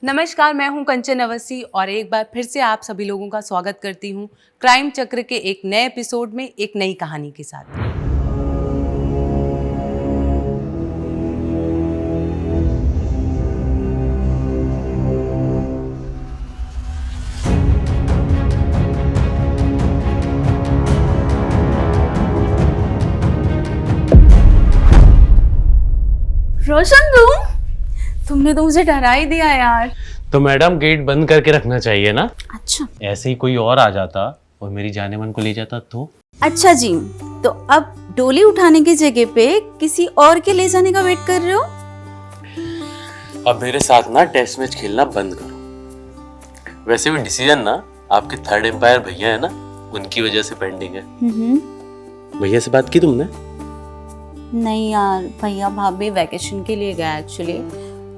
नमस्कार, मैं हूं कंचन अवस्थी और एक बार फिर से आप सभी लोगों का स्वागत करती हूं क्राइम चक्र के एक नए एपिसोड में एक नई कहानी के साथ। रोशन तुमने तो मुझे डरा ही दिया यार। तो मैडम गेट बंद करके रखना चाहिए ना। अच्छा, ऐसे ही कोई और आ जाता और मेरी जाने मन को ले जाता तो। अच्छा जी, तो अब डोली उठाने की जगह पे किसी और के ले जाने का वेट कर रहे हो? अब मेरे साथ ना टेस्ट मैच खेलना बंद करो। वैसे भी डिसीजन ना आपके थर्ड एम्पायर भैया है ना, उनकी वजह से पेंडिंग है। भैया से बात की तुमने? नहीं यार, भैया भाभी वैकेशन के लिए गए एक्चुअली,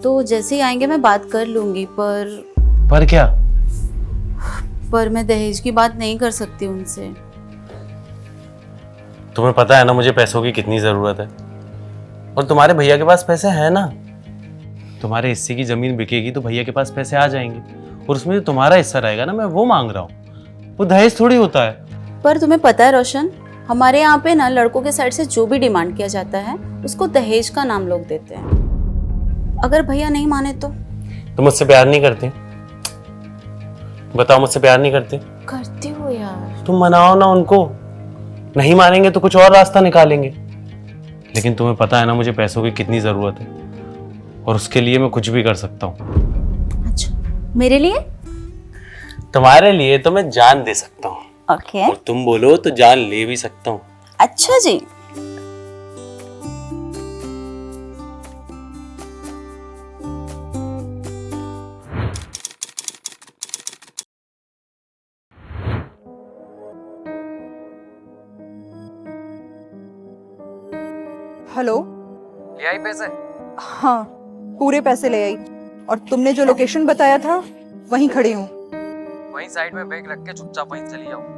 तो जैसे ही आएंगे मैं बात कर लूंगी। पर क्या? पर मैं दहेज की बात नहीं कर सकती उनसे। तुम्हें पता है ना मुझे पैसों की कितनी जरूरत है, और तुम्हारे भैया के पास पैसे हैं ना। तुम्हारे हिस्से की जमीन बिकेगी तो भैया के पास पैसे आ जाएंगे, और उसमें जो तुम्हारा हिस्सा रहेगा ना, मैं वो मांग रहा हूँ। वो दहेज थोड़ी होता है। पर तुम्हें पता है रोशन, हमारे यहाँ पे ना लड़कों के साइड से जो भी डिमांड किया जाता है उसको दहेज का नाम लोग देते हैं। अगर भैया नहीं माने तो? तुम मुझसे प्यार नहीं करते? बताओ, मुझसे प्यार नहीं करते? करती हो यार। तुम मनाओ ना उनको। नहीं मानेंगे तो कुछ और रास्ता निकालेंगे। लेकिन तुम्हें पता है ना मुझे पैसों की कितनी जरूरत है, और उसके लिए मैं कुछ भी कर सकता हूँ। अच्छा, मेरे लिए? तुम्हारे लिए तो मैं जान दे सकता हूँ। ओके। और तुम बोलो तो जान ले भी सकता हूँ। अच्छा जी। हेलो, ले आई पैसे? हाँ पूरे पैसे ले आई, और तुमने जो लोकेशन बताया था वहीं खड़ी हूँ। वहीं साइड में बैग रख के चुपचाप वहीं चली जाओ।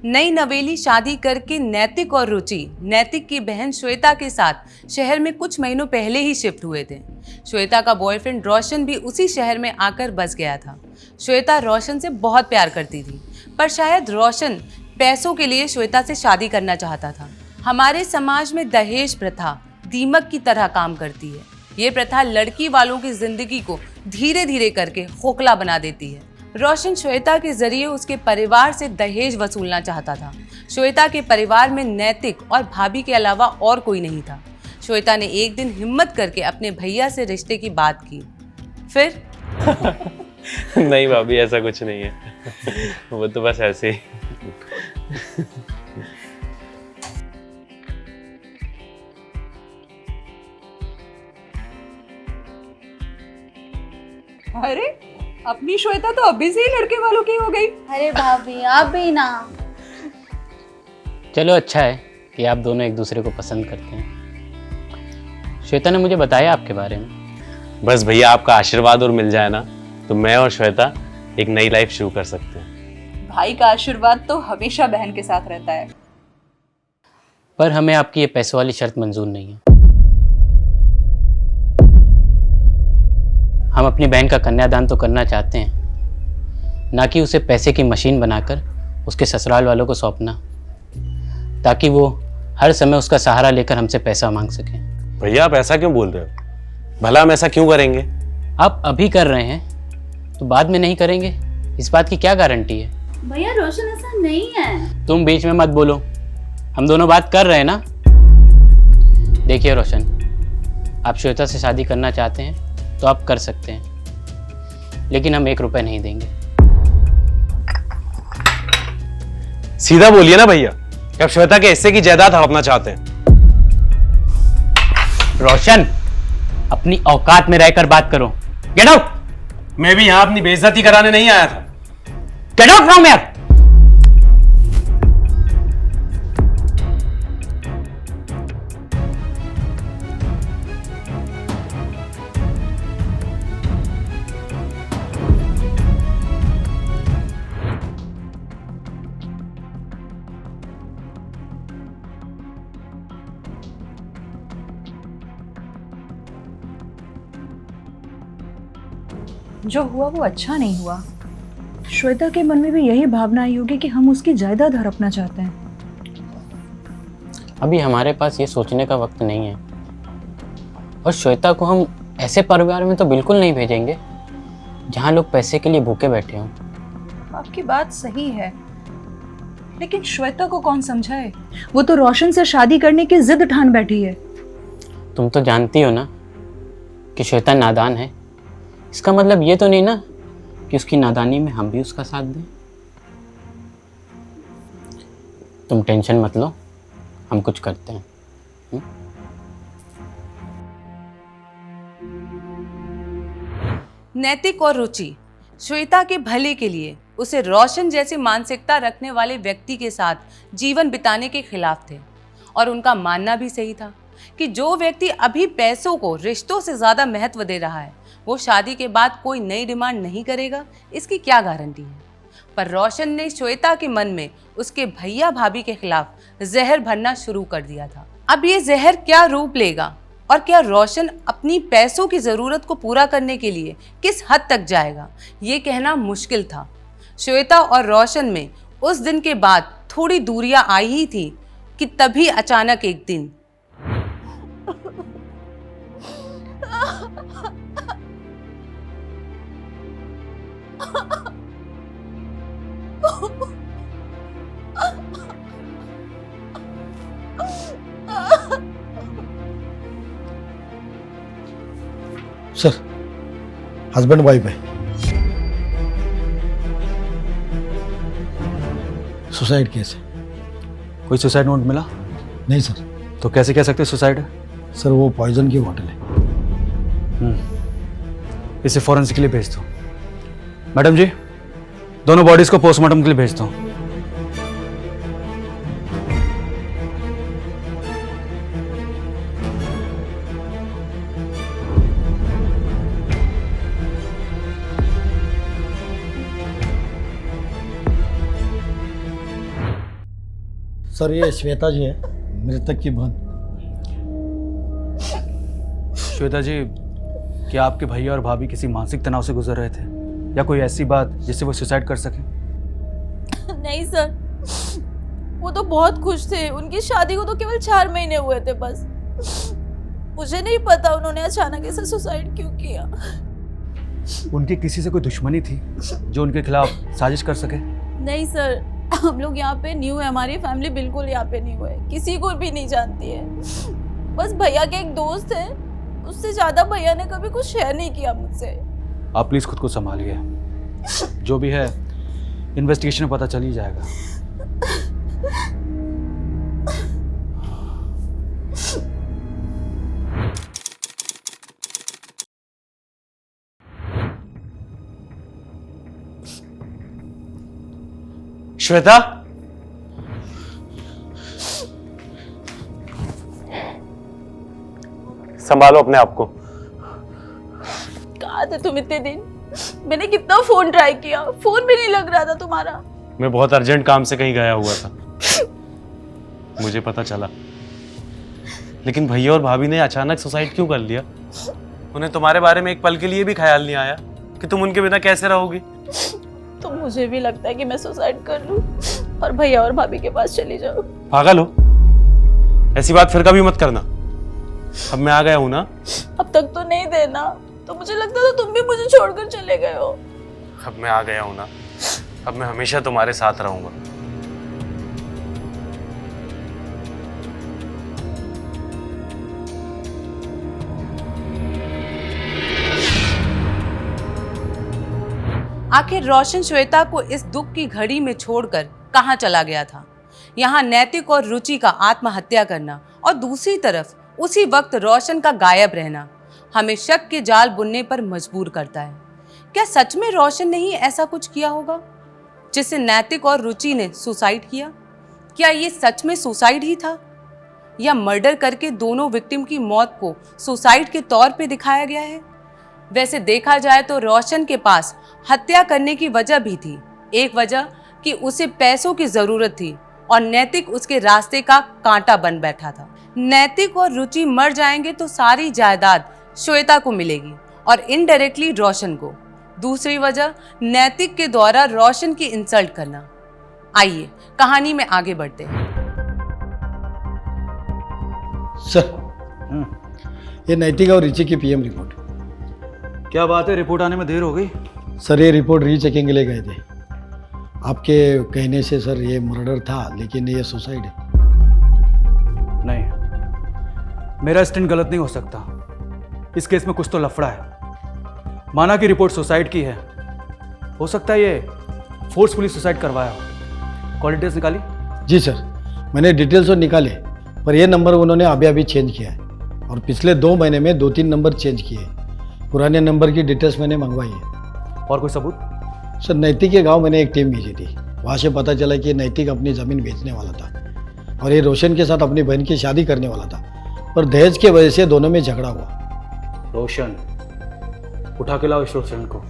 नई नवेली शादी करके नैतिक और रुचि नैतिक की बहन श्वेता के साथ शहर में कुछ महीनों पहले ही शिफ्ट हुए थे। श्वेता का बॉयफ्रेंड रोशन भी उसी शहर में आकर बस गया था। श्वेता रोशन से बहुत प्यार करती थी, पर शायद रोशन पैसों के लिए श्वेता से शादी करना चाहता था। हमारे समाज में दहेज प्रथा दीमक की तरह काम करती है। ये प्रथा लड़की वालों की जिंदगी को धीरे धीरे करके खोखला बना देती है। रोशन श्वेता के जरिए उसके परिवार से दहेज वसूलना चाहता था। श्वेता के परिवार में नैतिक और भाभी के अलावा और कोई नहीं था। श्वेता ने एक दिन हिम्मत करके अपने भैया से रिश्ते की बात की। फिर नहीं भाभी, ऐसा कुछ नहीं है। वो तो बस ऐसे ही। अरे अपनी श्वेता तो अभी से ही लड़के वालों की हो गई। अरे भाभी आप भी ना। चलो अच्छा है कि आप दोनों एक दूसरे को पसंद करते हैं। श्वेता ने मुझे बताया आपके बारे में। बस भैया आपका आशीर्वाद और मिल जाए ना, तो मैं और श्वेता एक नई लाइफ शुरू कर सकते हैं। भाई का आशीर्वाद तो हमेशा बहन के साथ रहता है। पर हमें आपकी ये पैसों वाली शर्त मंजूर नहीं है। हम अपनी बहन का कन्यादान तो करना चाहते हैं, ना कि उसे पैसे की मशीन बनाकर उसके ससुराल वालों को सौंपना, ताकि वो हर समय उसका सहारा लेकर हमसे पैसा मांग सकें। भैया आप ऐसा क्यों बोल रहे हो? भला हम ऐसा क्यों करेंगे? आप अभी कर रहे हैं तो बाद में नहीं करेंगे, इस बात की क्या गारंटी है? भैया रोशन ऐसा नहीं है। तुम बीच में मत बोलो, हम दोनों बात कर रहे हैं ना। देखिए रोशन, आप श्वेता से शादी करना चाहते हैं तो आप कर सकते हैं, लेकिन हम 1 रुपए नहीं देंगे। सीधा बोलिए ना भैया, आप श्वेता के हिस्से की जायदाद हड़पना चाहते हैं। रोशन, अपनी औकात में रहकर बात करो। Get out. मैं भी यहां अपनी बेइज्जती कराने नहीं आया था। Get out from here. जो हुआ वो अच्छा नहीं हुआ। श्वेता के मन में भी यही भावना आई होगी कि हम उसकी जायदाद हड़पना चाहते हैं। अभी हमारे पास ये सोचने का वक्त नहीं है। और श्वेता को हम ऐसे परिवार में तो बिल्कुल नहीं भेजेंगे जहाँ लोग पैसे के लिए भूखे बैठे हों। आपकी बात सही है, लेकिन श्वेता को कौन समझाए? वो तो रोशन से शादी करने की जिद ठान बैठी है। तुम तो जानती हो ना कि श्वेता नादान है। इसका मतलब ये तो नहीं ना कि उसकी नादानी में हम भी उसका साथ दें। तुम टेंशन मत लो, हम कुछ करते हैं। नैतिक और रुचि श्वेता के भले के लिए उसे रोशन जैसी मानसिकता रखने वाले व्यक्ति के साथ जीवन बिताने के खिलाफ थे। और उनका मानना भी सही था कि जो व्यक्ति अभी पैसों को रिश्तों से ज़्यादा महत्व दे रहा है वो शादी के बाद कोई नई डिमांड नहीं करेगा, इसकी क्या गारंटी है। पर रोशन ने श्वेता के मन में उसके भैया भाभी के खिलाफ जहर भरना शुरू कर दिया था। अब ये जहर क्या रूप लेगा और क्या रोशन अपनी पैसों की ज़रूरत को पूरा करने के लिए किस हद तक जाएगा, ये कहना मुश्किल था। श्वेता और रोशन में उस दिन के बाद थोड़ी दूरियां आई ही थी कि तभी अचानक एक दिन सर, हस्बैंड वाइफ है, सुसाइड केस है। कोई सुसाइड नोट मिला? नहीं सर। तो कैसे कह सकते सुसाइड है? सर वो पॉइजन की बॉटल है। इसे फॉरेंसिक के लिए भेज दो। मैडम जी, दोनों बॉडीज को पोस्टमार्टम के लिए भेज दो। सर ये श्वेता जी है, मृतक की बहन। श्वेता जी, क्या आपके भैया और भाभी किसी मानसिक तनाव से गुजर रहे थे या कोई ऐसी बात जिससे वो सुसाइड कर सके? नहीं सर, वो तो बहुत खुश थे। उनकी शादी को तो केवल 4 महीने हुए थे बस। मुझे नहीं पता उन्होंने अचानक ऐसे सुसाइड क्यों किया। उनकी किसी से कोई दुश्मनी थी जो उनके खिलाफ साजिश कर सके? नहीं सर, हम लोग यहाँ पे न्यू है, हमारी फैमिली बिल्कुल यहाँ पे न्यू है, किसी को भी नहीं जानती है। बस भैया के एक दोस्त है, उससे ज्यादा भैया ने कभी कुछ शेयर नहीं किया मुझसे। आप प्लीज खुद को संभालिए। जो भी है इन्वेस्टिगेशन में पता चल ही जाएगा। श्वेता, संभालो अपने आप को। कहाँ थे तुम इतने दिन? मैंने कितना फोन ट्राई किया, फोन भी नहीं लग रहा था तुम्हारा। मैं बहुत अर्जेंट काम से कहीं गया हुआ था, मुझे पता चला। लेकिन भैया और भाभी ने अचानक सुसाइड क्यों कर लिया? उन्हें तुम्हारे बारे में एक पल के लिए भी ख्याल नहीं आया कि तुम उनके बिना कैसे रहोगी? तो मुझे भी लगता है कि मैं सुसाइड कर लूं और भैया और भाभी के पास चली जाऊं। पागल हो, ऐसी बात फिर कभी मत करना। अब मैं आ गया हूं ना। अब तक तो नहीं देना, तो मुझे लगता था तुम भी मुझे छोड़कर चले गए हो। अब मैं आ गया हूं ना, अब मैं हमेशा तुम्हारे साथ रहूंगा। आखिर रोशन श्वेता को इस दुख की घड़ी में छोड़कर कहां चला गया था? यहाँ नैतिक और रुचि का आत्महत्या करना और दूसरी तरफ उसी वक्त रोशन का गायब रहना हमें शक के जाल बुनने पर मजबूर करता है। क्या सच में रोशन ने ही ऐसा कुछ किया होगा जिससे नैतिक और रुचि ने सुसाइड किया? क्या ये सच में सुसाइड ही था या मर्डर करके दोनों विक्टिम की मौत को सुसाइड के तौर पे दिखाया गया है? वैसे देखा जाए तो रोशन के पास हत्या करने की वजह भी थी। एक वजह कि उसे पैसों की जरूरत थी और नैतिक उसके रास्ते का कांटा बन बैठा था। नैतिक और रुचि मर जाएंगे तो सारी जायदाद श्वेता को मिलेगी और इनडायरेक्टली रोशन को। दूसरी वजह नैतिक के द्वारा रोशन की इंसल्ट करना। आइए कहानी में आगे बढ़ते हैं। सर, ये नैतिक और रिची की पीएम रिपोर्ट। क्या बात है, रिपोर्ट आने में देर हो गई? सर, ये रिपोर्ट रीचेकिंग के लिए गए थे। आपके कहने से सर ये मर्डर था, लेकिन ये सुसाइड है। नहीं, मेरा स्टैंड गलत नहीं हो सकता। इस केस में कुछ तो लफड़ा है। माना कि रिपोर्ट सुसाइड की है, हो सकता है ये फोर्सफुली सुसाइड करवाया हो। कॉल डिटेल्स निकाली? जी सर, मैंने डिटेल्स तो निकाले, पर ये नंबर उन्होंने अभी चेंज किया है और पिछले 2 महीने में 2-3 नंबर चेंज किए। पुराने नंबर की डिटेल्स मैंने मंगवाई है। और कोई सबूत? सर, नैतिक के गांव मैंने एक टीम भेजी थी। वहाँ से पता चला कि नैतिक अपनी ज़मीन बेचने वाला था और ये रोशन के साथ अपनी बहन की शादी करने वाला था, पर दहेज की वजह से दोनों में झगड़ा हुआ। रोशन, उठा के लाओ इस रोशन को।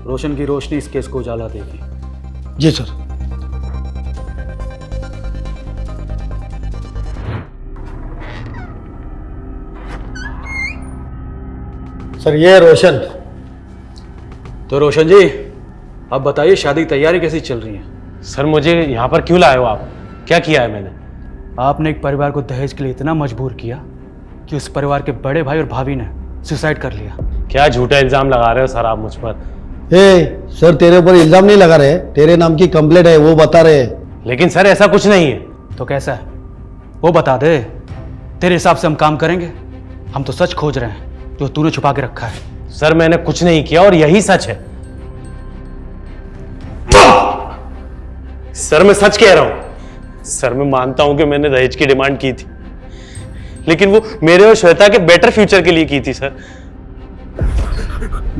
रोशन की रोशनी इस केस को उजाला देगी। जी सर। सर, ये है रोशन। तो रोशन जी, अब बताइए शादी की तैयारी कैसी चल रही है? सर मुझे यहाँ पर क्यों लाए हो आप? क्या किया है मैंने? आपने एक परिवार को दहेज के लिए इतना मजबूर किया कि उस परिवार के बड़े भाई और भाभी ने सुसाइड कर लिया। क्या झूठा इल्जाम लगा रहे हो सर आप मुझ पर? सर, तेरे ऊपर इल्जाम नहीं लगा रहे, तेरे नाम की कंप्लेंट है, वो बता रहे हैं। लेकिन सर ऐसा कुछ नहीं है। तो कैसा है वो बता दे, तेरे हिसाब से हम काम करेंगे। हम तो सच खोज रहे हैं जो तूने छुपा के रखा है। सर मैंने कुछ नहीं किया और यही सच है। सर मैं सच कह रहा हूं। सर मैं मानता हूं कि मैंने दहेज की डिमांड की थी, लेकिन वो मेरे और श्वेता के बेटर फ्यूचर के लिए की थी सर।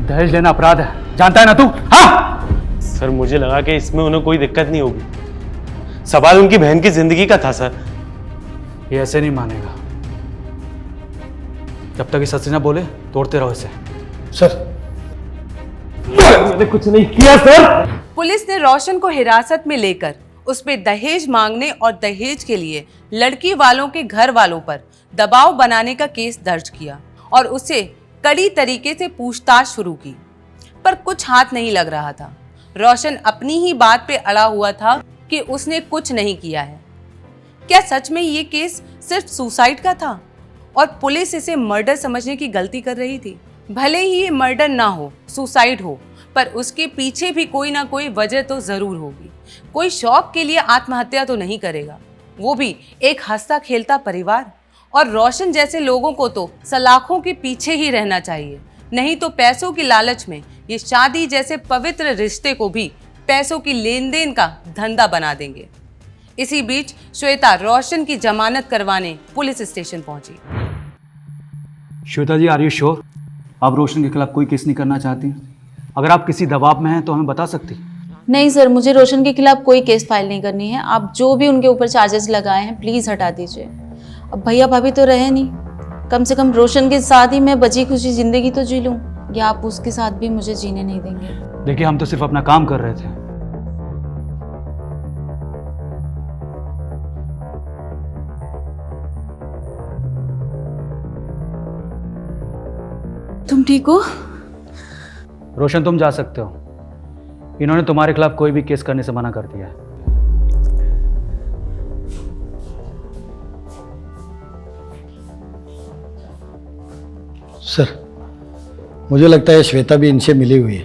दहेज लेना अपराध है, जानता है ना तू? हाँ सर मुझे लगा कि इसमें उन्हें कोई दिक्कत नहीं होगी। सवाल उनकी बहन की जिंदगी का था सर। ये ऐसे नहीं मानेगा। जब तक ये सच ना बोले तोड़ते रहो इसे। सर, मैंने कुछ नहीं किया सर। पुलिस ने रोशन को हिरासत में लेकर उस पे दहेज मांगने और दहेज के लिए लड़की वालों के घर वालों पर दबाव बनाने का केस दर्ज किया और उसे कड़ी तरीके से पूछताछ शुरू की, पर कुछ हाथ नहीं लग रहा था। रोशन अपनी ही बात पे अड़ा हुआ था कि उसने कुछ नहीं किया है। क्या सच में ये केस सिर्फ सुसाइड का था और पुलिस इसे मर्डर समझने की गलती कर रही थी? भले ही ये मर्डर ना हो, सुसाइड हो, पर उसके पीछे भी कोई ना कोई वजह तो जरूर होगी। कोई शौक के लिए आत्महत्या तो नहीं करेगा, वो भी एक हंसता खेलता परिवार। और रोशन जैसे लोगों को तो सलाखों के पीछे ही रहना चाहिए, नहीं तो पैसों की लालच में ये शादी जैसे पवित्र रिश्ते को भी पैसों की लेन देन का धंधा बना देंगे। इसी बीच श्वेता रोशन की जमानत करवाने पुलिस स्टेशन पहुंची। श्वेता जी, आर यू श्योर आप रोशन के खिलाफ कोई केस नहीं करना चाहती? अगर आप किसी दबाव में हैं तो हमें बता सकती। नहीं सर, मुझे रोशन के खिलाफ कोई केस फाइल नहीं करनी है। आप जो भी उनके ऊपर चार्जेस लगाए हैं प्लीज़ हटा दीजिए। अब भैया भाभी तो रहे नहीं, कम से कम रोशन के साथ ही मैं बची खुशी ज़िंदगी तो जी लूँ, या आप उसके साथ भी मुझे जीने नहीं देंगे? देखिए, हम तो सिर्फ अपना काम कर रहे थे। तुम ठीक हो? रोशन, तुम जा सकते हो। इन्होंने तुम्हारे खिलाफ कोई भी केस करने से मना कर दिया है। सर, मुझे लगता है श्वेता भी इनसे मिली हुई है,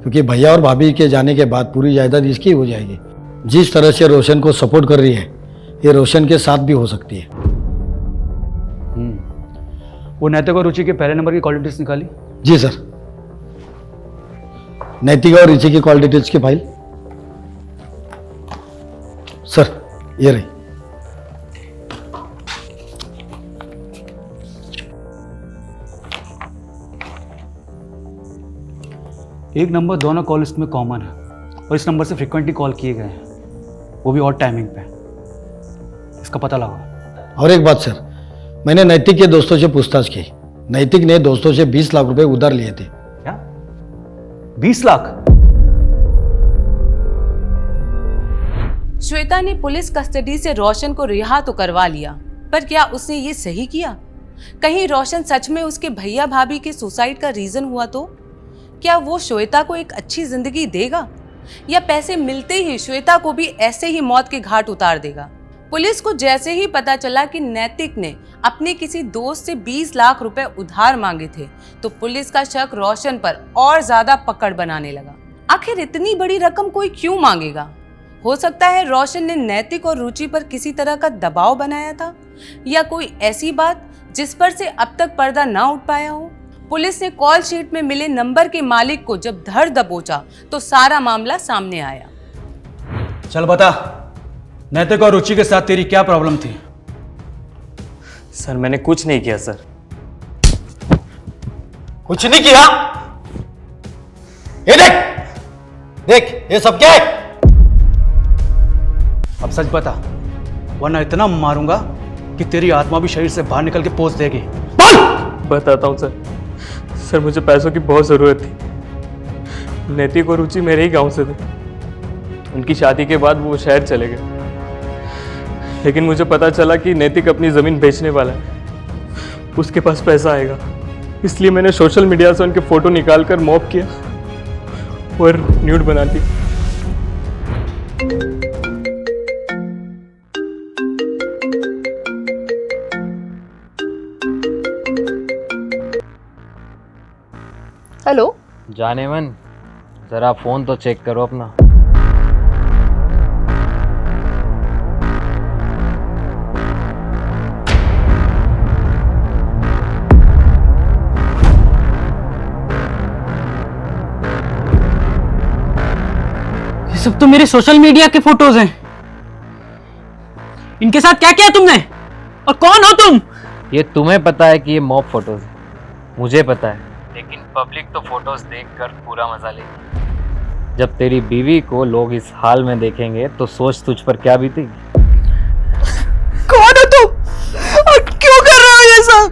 क्योंकि भैया और भाभी के जाने के बाद पूरी जायदाद इसकी हो जाएगी। जिस तरह से रोशन को सपोर्ट कर रही है, ये रोशन के साथ भी हो सकती है। वो नैतिक और रुचि के पहले नंबर की कॉल डिटेल्स निकाली? जी सर, नैतिक और रुचि की कॉल डिटेल्स की फाइल। सर, ये रही। एक नंबर दोनों कॉल लिस्ट में कॉमन है और इस नंबर से फ्रिक्वेंटली कॉल किए गए हैं, वो भी ऑड टाइमिंग पे। इसका पता लगाओ। और एक बात सर, मैंने नैतिक के दोस्तों से पूछताछ की। नैतिक ने दोस्तों से 20 लाख रुपए उधार लिए थे। क्या? 20 लाख? श्वेता ने पुलिस कस्टडी से रोशन को रिहा तो करवा लिया, पर क्या उसने ये सही किया? कहीं रोशन सच में उसके भैया भाभी के सुसाइड का रीजन हुआ तो? क्या वो श्वेता को एक अच्छी जिंदगी देगा या पैसे मिलते ही श्वेता को भी ऐसे ही मौत के घाट उतार देगा? पुलिस को जैसे ही पता चला कि नैतिक ने अपने किसी दोस्त से 20 लाख रुपए उधार मांगे थे तो पुलिस का शक रोशन पर और ज्यादा पकड़ बनाने लगा। आखिर इतनी बड़ी रकम कोई क्यों मांगेगा? हो सकता है रोशन ने नैतिक और रुचि पर किसी तरह का दबाव बनाया था या कोई ऐसी बात जिस पर से अब तक पर्दा ना उठ पाया हो। पुलिस ने कॉल शीट में मिले नंबर के मालिक को जब धर दबोचा तो सारा मामला सामने आया। चल बता, नैतिक और रुचि के साथ तेरी क्या प्रॉब्लम थी? सर मैंने कुछ नहीं किया सर। कुछ नहीं किया? ये देख ये सब क्या है? अब सच बता, वरना इतना मारूंगा कि तेरी आत्मा भी शरीर से बाहर निकल के पोंछ देगी। बताता हूँ सर मुझे पैसों की बहुत ज़रूरत थी। नैतिक और रुचि मेरे ही गांव से थे। उनकी शादी के बाद वो शहर चले गए, लेकिन मुझे पता चला कि नैतिक अपनी ज़मीन बेचने वाला है, उसके पास पैसा आएगा। इसलिए मैंने सोशल मीडिया से उनके फ़ोटो निकाल कर मॉब किया और न्यूड बना दी। हेलो, जाने मन, जरा फोन तो चेक करो अपना। ये सब तो मेरे सोशल मीडिया के फोटोज हैं। इनके साथ क्या किया तुमने और कौन हो तुम? ये तुम्हें पता है कि ये मॉब फोटोज है, मुझे पता है, लेकिन पब्लिक तो फोटोज देखकर पूरा मजा लेगी। जब तेरी बीवी को लोग इस हाल में देखेंगे तो सोच तुझ पर क्या बीतेगी। कौन हो तुम और क्यों कर रहे हो ये सब?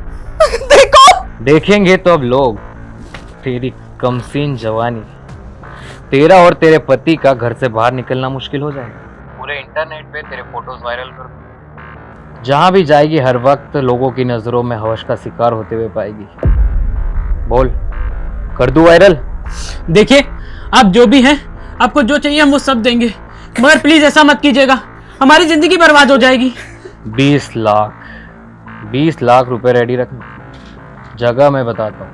देखो, देखेंगे तो अब लोग तेरी कमसीन जवानी, तेरा और तेरे पति का घर से बाहर निकलना मुश्किल हो जाएगा। पूरे इंटरनेट पे तेरे फोटोज वायरल कर दो। जहां भी जाएगी हर वक्त लोगों की नजरों में हवस का शिकार होते हुए पाएगी। बोल, कर दूं वायरल? देखिए, आप जो भी हैं, आपको जो चाहिए हम वो सब देंगे, मगर प्लीज ऐसा मत कीजिएगा, हमारी जिंदगी बर्बाद हो जाएगी। 20 लाख रुपए रेडी रखना, जगह मैं बताता हूँ।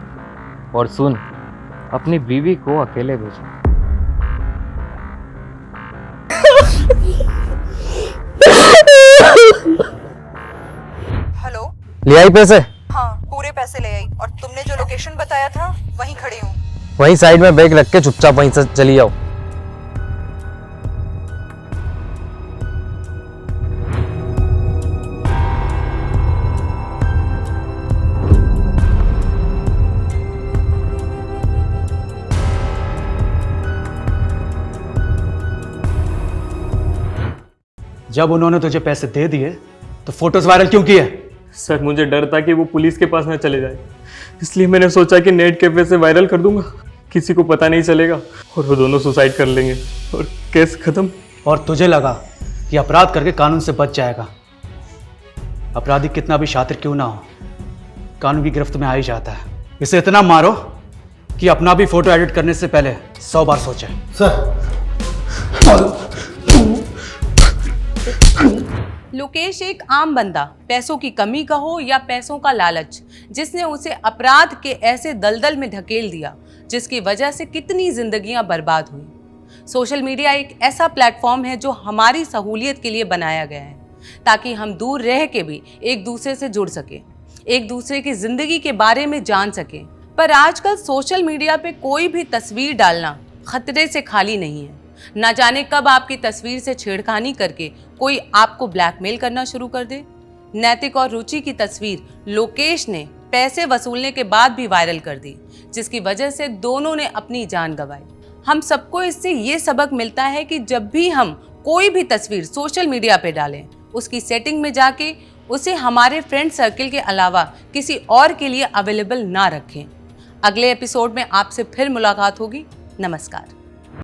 और सुन, अपनी बीवी को अकेले भेजना। हेलो, ले आई पैसे? हाँ, पूरे पैसे ले आई और तुमने जो लोकेशन बताया था वहीं खड़ी हूँ। वहीं साइड में बैग रख के चुपचाप वहीं से चली जाओ। जब उन्होंने तुझे पैसे दे दिए तो फोटोज वायरल क्यों किए? सर मुझे डर था कि वो पुलिस के पास ना चले जाए, इसलिए मैंने सोचा कि नेट कैफे से वायरल कर दूंगा, किसी को पता नहीं चलेगा और वो दोनों सुसाइड कर लेंगे और केस खत्म। और तुझे लगा कि अपराध करके कानून से बच जाएगा। अपराधी कितना भी शातिर क्यों ना हो, कानून की गिरफ्त में आ ही जाता है। इसे इतना मारो कि अपना भी फोटो एडिट करने से पहले 100 बार सोचे। लोकेश एक आम बंदा, पैसों की कमी का हो या पैसों का लालच, जिसने उसे अपराध के ऐसे दलदल में ढकेल दिया जिसकी वजह से कितनी जिंदगियां बर्बाद हुई। सोशल मीडिया एक ऐसा प्लेटफॉर्म है जो हमारी सहूलियत के लिए बनाया गया है ताकि हम दूर रह के भी एक दूसरे से जुड़ सके, एक दूसरे की जिंदगी के बारे में जान सके। पर आजकल सोशल मीडिया पे कोई भी तस्वीर डालना खतरे से खाली नहीं है। ना जाने कब आपकी तस्वीर से छेड़खानी करके कोई आपको ब्लैकमेल करना शुरू कर दे। नैतिक और रुचि की तस्वीर लोकेश ने पैसे वसूलने के बाद भी वायरल कर दी, जिसकी वजह से दोनों ने अपनी जान गंवाई। हम सबको इससे ये सबक मिलता है कि जब भी हम कोई भी तस्वीर सोशल मीडिया पे डालें, उसकी सेटिंग में जाके उसे हमारे फ्रेंड सर्कल के अलावा किसी और के लिए अवेलेबल ना रखें। अगले एपिसोड में आपसे फिर मुलाकात होगी। नमस्कार।